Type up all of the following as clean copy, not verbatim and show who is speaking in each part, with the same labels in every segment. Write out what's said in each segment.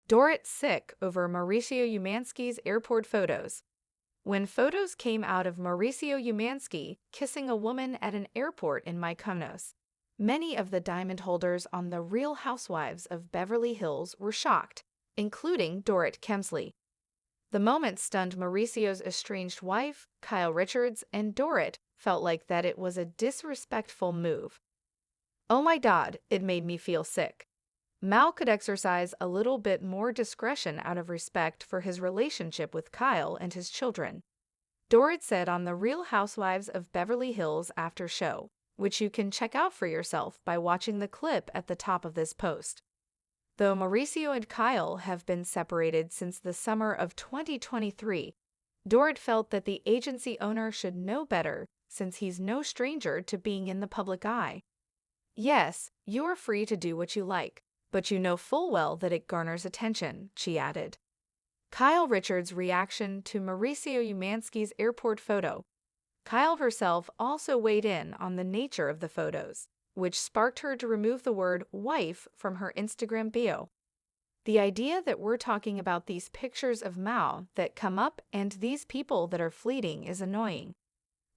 Speaker 1: Dorit sick over Mauricio Umansky's airport photos. When photos came out of Mauricio Umansky kissing a woman at an airport in Mykonos, many of the diamond holders on The Real Housewives of Beverly Hills were shocked, including Dorit Kemsley. The moment stunned Mauricio's estranged wife, Kyle Richards, and Dorit felt like that it was a disrespectful move. "Oh my God, it made me feel sick. Mal could exercise a little bit more discretion out of respect for his relationship with Kyle and his children," Dorit said on The Real Housewives of Beverly Hills after show, which you can check out for yourself by watching the clip at the top of this post. Though Mauricio and Kyle have been separated since the summer of 2023, Dorit felt that the agency owner should know better since he's no stranger to being in the public eye. "Yes, you're free to do what you like, but you know full well that it garners attention," she added. Kyle Richards' reaction to Mauricio Umansky's airport photo. Kyle herself also weighed in on the nature of the photos, which sparked her to remove the word wife from her Instagram bio. "The idea that we're talking about these pictures of Mao that come up and these people that are fleeting is annoying.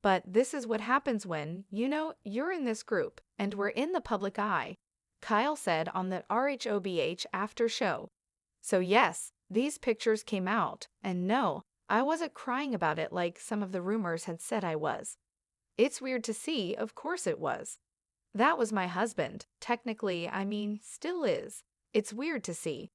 Speaker 1: But this is what happens when, you're in this group and we're in the public eye," Kyle said on the RHOBH after show. "So yes, these pictures came out, and no, I wasn't crying about it like some of the rumors had said I was. It's weird to see, of course it was. That was my husband, technically, still is. It's weird to see."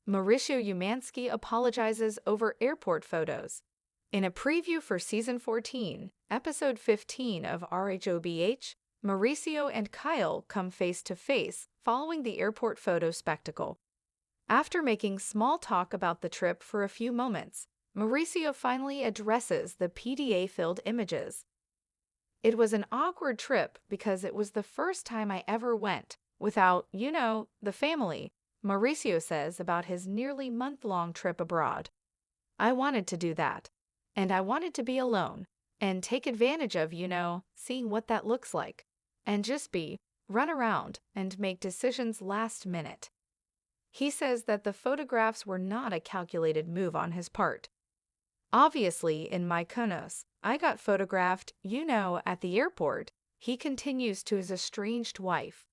Speaker 1: Mauricio Umansky apologizes over airport photos. In a preview for Season 14, Episode 15 of RHOBH, Mauricio and Kyle come face-to-face following the airport photo spectacle. After making small talk about the trip for a few moments, Mauricio finally addresses the PDA-filled images. "It was an awkward trip because it was the first time I ever went without, the family," Mauricio says about his nearly month-long trip abroad. "I wanted to do that. And I wanted to be alone and take advantage of, seeing what that looks like. And just run around and make decisions last minute." He says that the photographs were not a calculated move on his part. "Obviously, in Mykonos, I got photographed, at the airport," he continues to his estranged wife.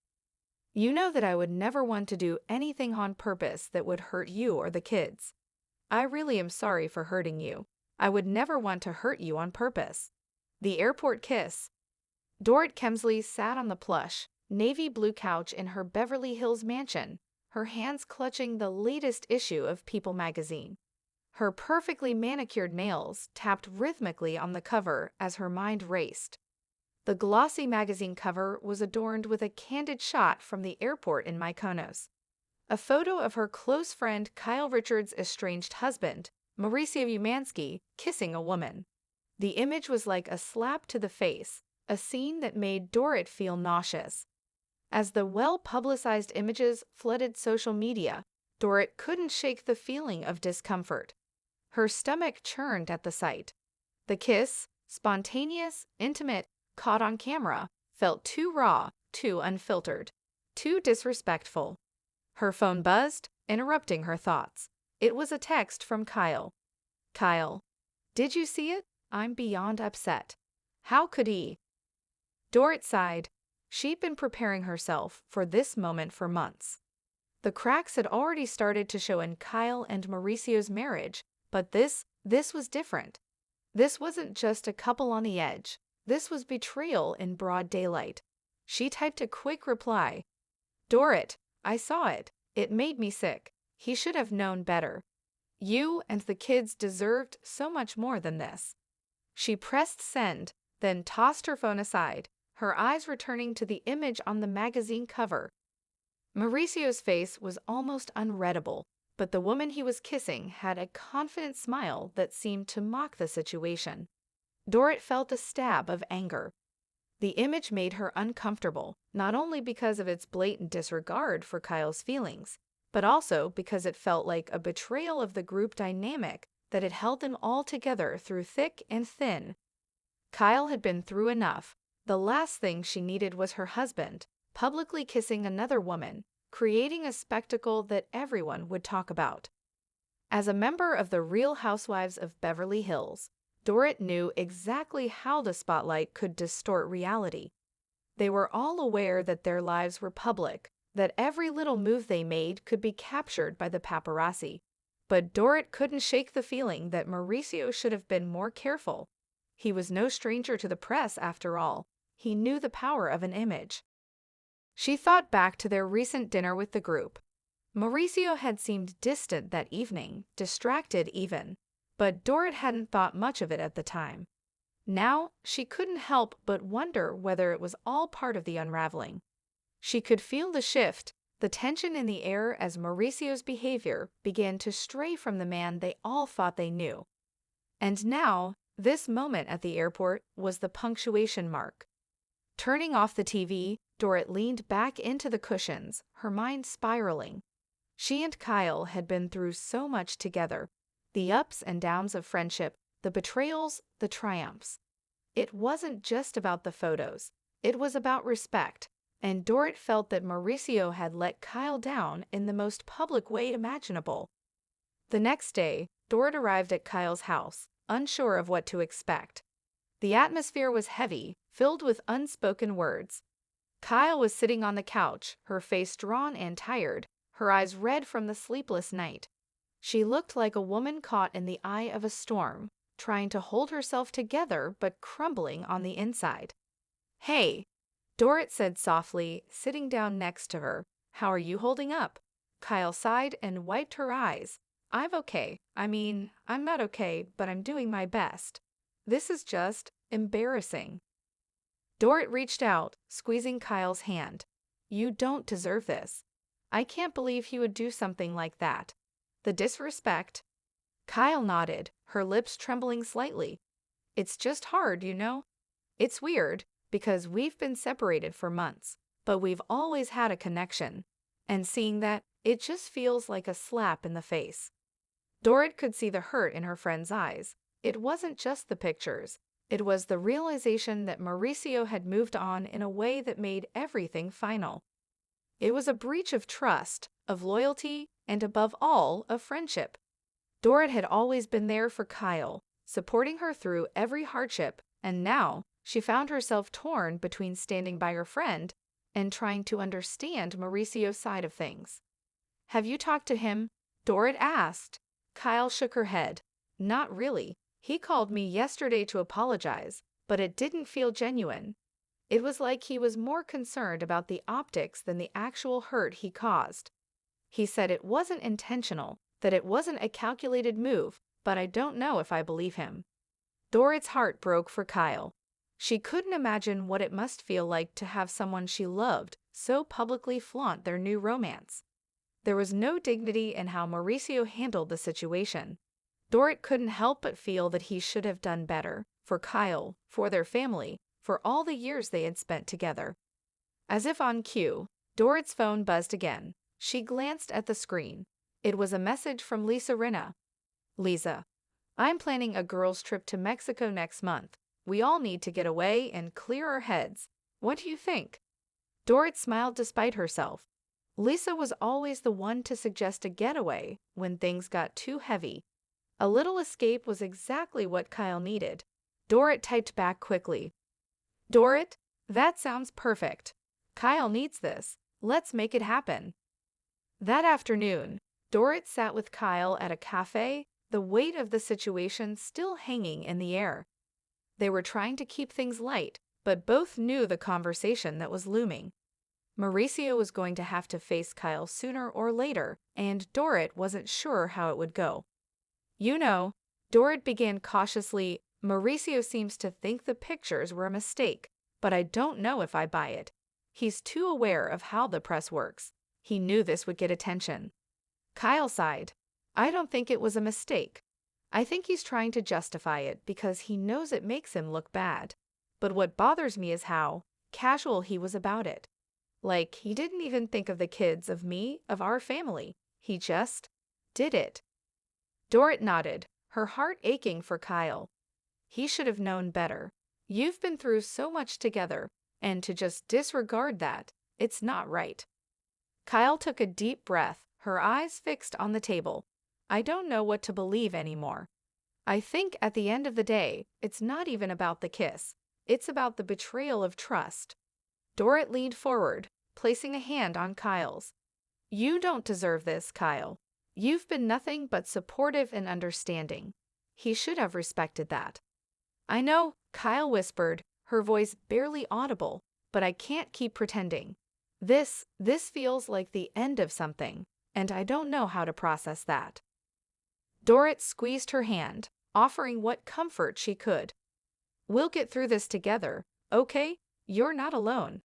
Speaker 1: "You know that I would never want to do anything on purpose that would hurt you or the kids. I really am sorry for hurting you. I would never want to hurt you on purpose." The airport kiss. Dorit Kemsley sat on the plush, navy blue couch in her Beverly Hills mansion, her hands clutching the latest issue of People magazine. Her perfectly manicured nails tapped rhythmically on the cover as her mind raced. The glossy magazine cover was adorned with a candid shot from the airport in Mykonos. A photo of her close friend Kyle Richards' estranged husband, Mauricio Umansky, kissing a woman. The image was like a slap to the face, a scene that made Dorit feel nauseous. As the well-publicized images flooded social media, Dorit couldn't shake the feeling of discomfort. Her stomach churned at the sight. The kiss, spontaneous, intimate, caught on camera, felt too raw, too unfiltered, too disrespectful. Her phone buzzed, interrupting her thoughts. It was a text from Kyle. "Kyle, did you see it? I'm beyond upset. How could he?" Dorit sighed. She'd been preparing herself for this moment for months. The cracks had already started to show in Kyle and Mauricio's marriage, but this was different. This wasn't just a couple on the edge. This was betrayal in broad daylight. She typed a quick reply. "Dorit, I saw it. It made me sick. He should have known better. You and the kids deserved so much more than this." She pressed send, then tossed her phone aside, her eyes returning to the image on the magazine cover. Mauricio's face was almost unreadable, but the woman he was kissing had a confident smile that seemed to mock the situation. Dorit felt a stab of anger. The image made her uncomfortable, not only because of its blatant disregard for Kyle's feelings, but also because it felt like a betrayal of the group dynamic that had held them all together through thick and thin. Kyle had been through enough. The last thing she needed was her husband publicly kissing another woman, creating a spectacle that everyone would talk about. As a member of the Real Housewives of Beverly Hills, Dorit knew exactly how the spotlight could distort reality. They were all aware that their lives were public, that every little move they made could be captured by the paparazzi. But Dorit couldn't shake the feeling that Mauricio should have been more careful. He was no stranger to the press, after all. He knew the power of an image. She thought back to their recent dinner with the group. Mauricio had seemed distant that evening, distracted even, but Dorit hadn't thought much of it at the time. Now, she couldn't help but wonder whether it was all part of the unraveling. She could feel the shift, the tension in the air as Mauricio's behavior began to stray from the man they all thought they knew. And now, this moment at the airport was the punctuation mark. Turning off the TV, Dorit leaned back into the cushions, her mind spiraling. She and Kyle had been through so much together, the ups and downs of friendship, the betrayals, the triumphs. It wasn't just about the photos, it was about respect, and Dorit felt that Mauricio had let Kyle down in the most public way imaginable. The next day, Dorit arrived at Kyle's house, unsure of what to expect. The atmosphere was heavy, filled with unspoken words. Kyle was sitting on the couch, her face drawn and tired, her eyes red from the sleepless night. She looked like a woman caught in the eye of a storm, trying to hold herself together but crumbling on the inside. "Hey," Dorit said softly, sitting down next to her. "How are you holding up?" Kyle sighed and wiped her eyes. "I'm okay. I'm not okay, but I'm doing my best. This is just embarrassing." Dorit reached out, squeezing Kyle's hand. "You don't deserve this. I can't believe he would do something like that. The disrespect." Kyle nodded, her lips trembling slightly. "It's just hard, you know? It's weird, because we've been separated for months, but we've always had a connection. And seeing that, it just feels like a slap in the face." Dorit could see the hurt in her friend's eyes. It wasn't just the pictures. It was the realization that Mauricio had moved on in a way that made everything final. It was a breach of trust, of loyalty, and above all, of friendship. Dorit had always been there for Kyle, supporting her through every hardship, and now she found herself torn between standing by her friend and trying to understand Mauricio's side of things. "Have you talked to him?" Dorit asked. Kyle shook her head. "Not really. He called me yesterday to apologize, but it didn't feel genuine. It was like he was more concerned about the optics than the actual hurt he caused. He said it wasn't intentional, that it wasn't a calculated move, but I don't know if I believe him." Dorit's heart broke for Kyle. She couldn't imagine what it must feel like to have someone she loved so publicly flaunt their new romance. There was no dignity in how Mauricio handled the situation. Dorit couldn't help but feel that he should have done better, for Kyle, for their family, for all the years they had spent together. As if on cue, Dorit's phone buzzed again. She glanced at the screen. It was a message from Lisa Rinna. "Lisa, I'm planning a girls' trip to Mexico next month. We all need to get away and clear our heads. What do you think?" Dorit smiled despite herself. Lisa was always the one to suggest a getaway when things got too heavy. A little escape was exactly what Kyle needed. Dorit typed back quickly. "Dorit, that sounds perfect. Kyle needs this. Let's make it happen." That afternoon, Dorit sat with Kyle at a cafe, the weight of the situation still hanging in the air. They were trying to keep things light, but both knew the conversation that was looming. Mauricio was going to have to face Kyle sooner or later, and Dorit wasn't sure how it would go. "You know," Dorit began cautiously, "Mauricio seems to think the pictures were a mistake, but I don't know if I buy it. He's too aware of how the press works. He knew this would get attention." Kyle sighed. "I don't think it was a mistake. I think he's trying to justify it because he knows it makes him look bad. But what bothers me is how casual he was about it. Like, he didn't even think of the kids, of me, of our family. He just did it." Dorit nodded, her heart aching for Kyle. "He should have known better. You've been through so much together, and to just disregard that, it's not right." Kyle took a deep breath, her eyes fixed on the table. I don't know what to believe anymore. I think at the end of the day, it's not even about the kiss. It's about the betrayal of trust. Dorit leaned forward, placing a hand on Kyle's. You don't deserve this, Kyle. You've been nothing but supportive and understanding. He should have respected that. I know, Kyle whispered, her voice barely audible, but I can't keep pretending. This feels like the end of something, and I don't know how to process that. Dorit squeezed her hand, offering what comfort she could. We'll get through this together, okay? You're not alone.